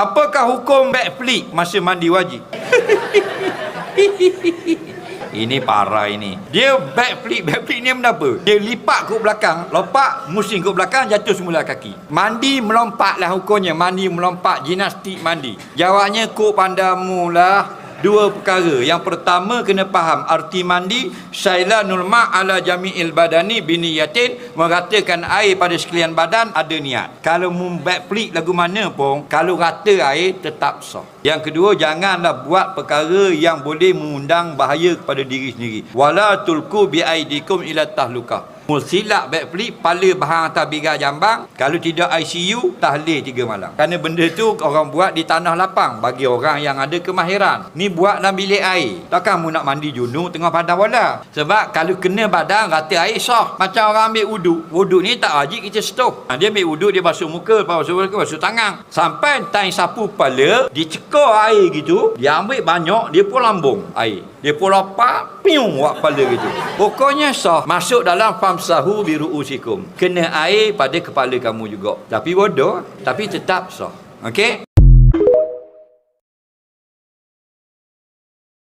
Apakah hukum backflip masa mandi wajib? Ini parah ini. Dia backflip ni kenapa? Dia lipat ke belakang, lompat, musing ke belakang, jatuh semula kaki. Mandi melompat lah hukumnya. Mandi melompat, gimnastik mandi. Jawabnya kok pandamu lah. Dua perkara. Yang pertama kena faham arti mandi. Sailanul ma' ala jami'il badani biniyatin, meratakan air pada sekalian badan ada niat. Kalau backflip lagu mana pun, kalau rata air tetap sah. Yang kedua, janganlah buat perkara yang boleh mengundang bahaya kepada diri sendiri. Wala tulku biaidikum ila tahlukah. Silap backflip, kepala bahang atas bigar jambang. Kalau tidak ICU, tahlil 3 malam. Kerana benda tu orang buat di tanah lapang bagi orang yang ada kemahiran. Ni buat dalam bilik air. Takkan kamu nak mandi junub tengah padang bola. Sebab kalau kena badan, rata air sah. Macam orang ambil wuduk. Wuduk ni tak wajib kita stop. Dia ambil wuduk, dia basuh muka, basuh tangan. Sampai time sapu kepala, dia cekar air gitu. Dia ambil banyak, dia pun lambung air. Dia pun lopak, piung buat kepala gitu. Pokoknya sah. Masuk dalam famsahu biru'usikum. Kena air pada kepala kamu juga. Tapi bodoh, tapi tetap sah. Okey?